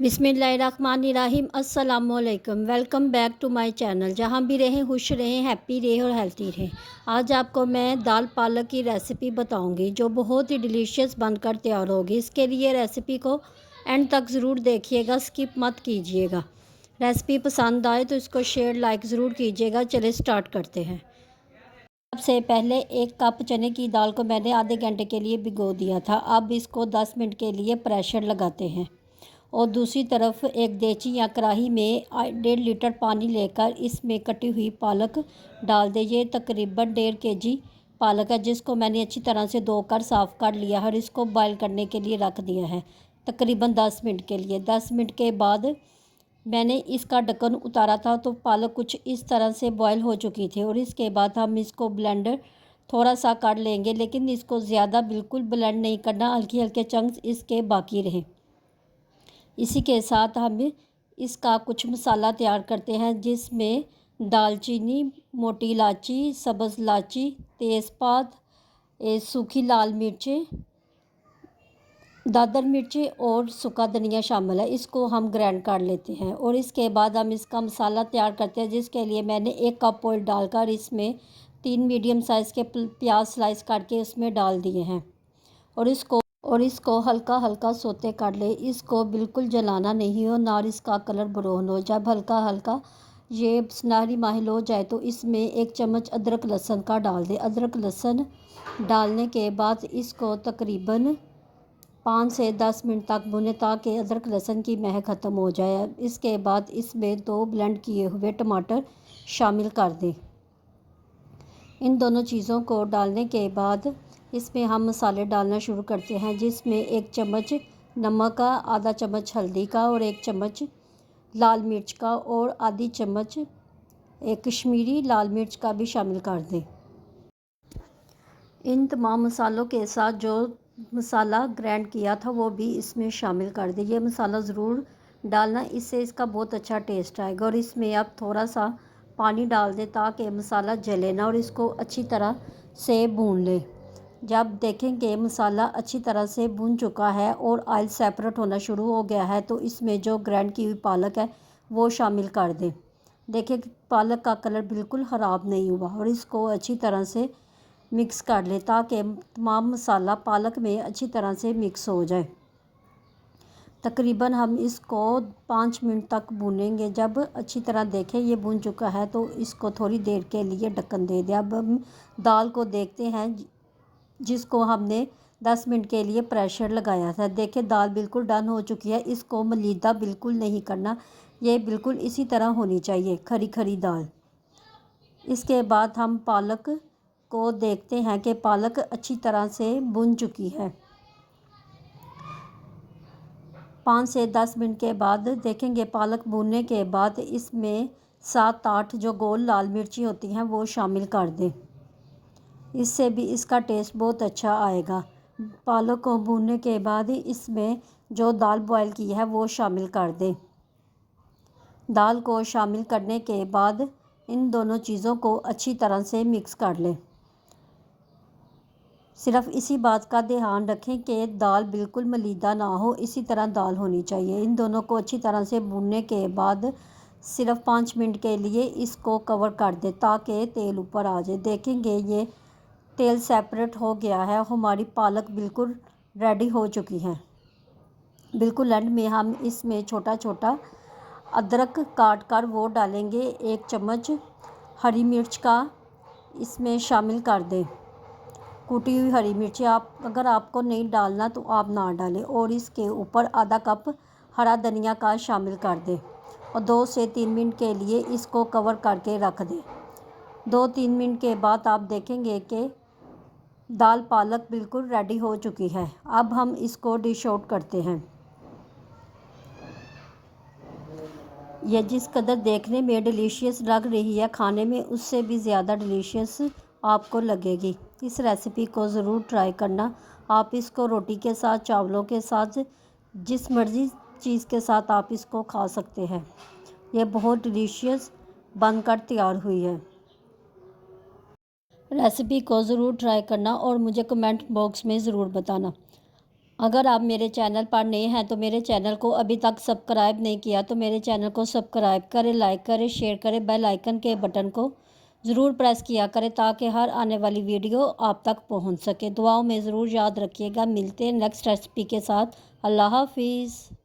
बिस्मिल्लाहिर्रहमानिर्रहीम अस्सलामुअलैकुम। Welcome back to my channel. जहाँ भी रहें खुश रहें, हैप्पी रहें और हेल्थी रहें। आज आपको मैं दाल पालक की रेसिपी बताऊंगी जो बहुत ही डिलीशियस बनकर तैयार होगी। इसके लिए रेसिपी को एंड तक ज़रूर देखिएगा, स्किप मत कीजिएगा। रेसिपी पसंद आए तो इसको शेयर लाइक ज़रूर कीजिएगा। चलिए स्टार्ट करते हैं। सबसे पहले 1 कप चने की दाल को मैंने आधे घंटे के लिए भिगो दिया था। अब इसको 10 मिनट के लिए प्रेशर लगाते हैं। और दूसरी तरफ एक देची या कढ़ाई में 1.5 लीटर पानी लेकर इसमें कटी हुई पालक डाल दें। ये तकरीबन 1.5 kg पालक है जिसको मैंने अच्छी तरह से धोकर साफ़ कर लिया है और इसको बॉयल करने के लिए रख दिया है तकरीबन 10 मिनट के लिए। 10 मिनट के बाद मैंने इसका ढक्कन उतारा था तो पालक कुछ इस तरह से बॉयल हो चुकी थी। और इसके बाद हम इसको ब्लेंडर थोड़ा सा कर लेंगे, लेकिन इसको ज़्यादा बिल्कुल ब्लेंड नहीं करना, हल्के हल्के चंक्स इसके बाकी रहें। इसी के साथ हम इसका कुछ मसाला तैयार करते हैं जिसमें दालचीनी, मोटी इलायची, सब्ज़ इलायची, तेज़पात, सूखी लाल मिर्चें, दादर मिर्ची और सूखा धनिया शामिल है। इसको हम ग्राइंड कर लेते हैं। और इसके बाद हम इसका मसाला तैयार करते हैं जिसके लिए मैंने 1 कप ऑयल डालकर इसमें 3 मीडियम साइज़ के प्याज स्लाइस करके उसमें डाल दिए हैं। और इसको हल्का हल्का सोते कर ले। इसको बिल्कुल जलाना नहीं हो, ना इसका कलर ब्राउन हो। जब हल्का हल्का ये सुनहरी माहिल हो जाए तो इसमें 1 चम्मच अदरक लहसुन का डाल दे। अदरक लहसुन डालने के बाद इसको तकरीबन 5 से 10 मिनट तक भुने ताकि अदरक लहसुन की महक ख़त्म हो जाए। इसके बाद इसमें 2 ब्लेंड किए हुए टमाटर शामिल कर दें। इन दोनों चीज़ों को डालने के बाद इसमें हम मसाले डालना शुरू करते हैं जिसमें 1 चम्मच नमक का, आधा चम्मच हल्दी का और 1 चम्मच लाल मिर्च का और आधी चम्मच एक कश्मीरी लाल मिर्च का भी शामिल कर दें। इन तमाम मसालों के साथ जो मसाला ग्राइंड किया था वो भी इसमें शामिल कर दें। ये मसाला ज़रूर डालना, इससे इसका बहुत अच्छा टेस्ट आएगा। और इसमें आप थोड़ा सा पानी डाल दें ताकि मसाला जले ना और इसको अच्छी तरह से भून लें। जब देखेंगे मसाला अच्छी तरह से भुन चुका है और ऑयल सेपरेट होना शुरू हो गया है तो इसमें जो ग्राइंड की हुई पालक है वो शामिल कर दें। देखिए पालक का कलर बिल्कुल ख़राब नहीं हुआ। और इसको अच्छी तरह से मिक्स कर लें ताकि तमाम मसाला पालक में अच्छी तरह से मिक्स हो जाए। तकरीबन हम इसको 5 मिनट तक भूनेंगे। जब अच्छी तरह देखें ये भून चुका है तो इसको थोड़ी देर के लिए ढक्कन दे दें। अब हम दाल को देखते हैं जिसको हमने 10 मिनट के लिए प्रेशर लगाया था। देखिए दाल बिल्कुल डन हो चुकी है। इसको मलीदा बिल्कुल नहीं करना, ये बिल्कुल इसी तरह होनी चाहिए, खरी खरी दाल। इसके बाद हम पालक को देखते हैं कि पालक अच्छी तरह से भुन चुकी है। 5 से 10 मिनट के बाद देखेंगे पालक भूनने के बाद इसमें 7-8 जो गोल लाल मिर्ची होती हैं वो शामिल कर दें। इससे भी इसका टेस्ट बहुत अच्छा आएगा। पालक को भूनने के बाद इसमें जो दाल बॉयल की है वो शामिल कर दें। दाल को शामिल करने के बाद इन दोनों चीज़ों को अच्छी तरह से मिक्स कर लें। सिर्फ इसी बात का ध्यान रखें कि दाल बिल्कुल मलीदा ना हो, इसी तरह दाल होनी चाहिए। इन दोनों को अच्छी तरह से भूनने के बाद सिर्फ 5 मिनट के लिए इसको कवर कर दें ताकि तेल ऊपर आ जाए। देखेंगे ये तेल सेपरेट हो गया है, हमारी पालक बिल्कुल रेडी हो चुकी है। बिल्कुल एंड में हम इसमें छोटा छोटा अदरक काट कर वो डालेंगे। 1 चम्मच हरी मिर्च का इसमें शामिल कर दें। कूटी हुई हरी मिर्ची अगर आपको नहीं डालना तो आप ना डालें। और इसके ऊपर आधा कप हरा धनिया का शामिल कर दें और 2 से 3 मिनट के लिए इसको कवर करके रख दें। 2-3 मिनट के बाद आप देखेंगे कि दाल पालक बिल्कुल रेडी हो चुकी है। अब हम इसको डिश आउट करते हैं। यह जिस कदर देखने में डिलीशियस लग रही है, खाने में उससे भी ज़्यादा डिलीशियस आपको लगेगी। इस रेसिपी को ज़रूर ट्राई करना। आप इसको रोटी के साथ, चावलों के साथ, जिस मर्ज़ी चीज़ के साथ आप इसको खा सकते हैं। यह बहुत डिलीशियस बनकर तैयार हुई है। रेसिपी को ज़रूर ट्राई करना और मुझे कमेंट बॉक्स में ज़रूर बताना। अगर आप मेरे चैनल पर नए हैं तो मेरे चैनल को अभी तक सब्सक्राइब नहीं किया तो मेरे चैनल को सब्सक्राइब करें, लाइक करें, शेयर करें, बेल आइकन के बटन को ज़रूर प्रेस किया करें ताकि हर आने वाली वीडियो आप तक पहुंच सके। दुआओं में ज़रूर याद रखिएगा। मिलते हैं नेक्स्ट रेसिपी के साथ। अल्लाह हाफिज़।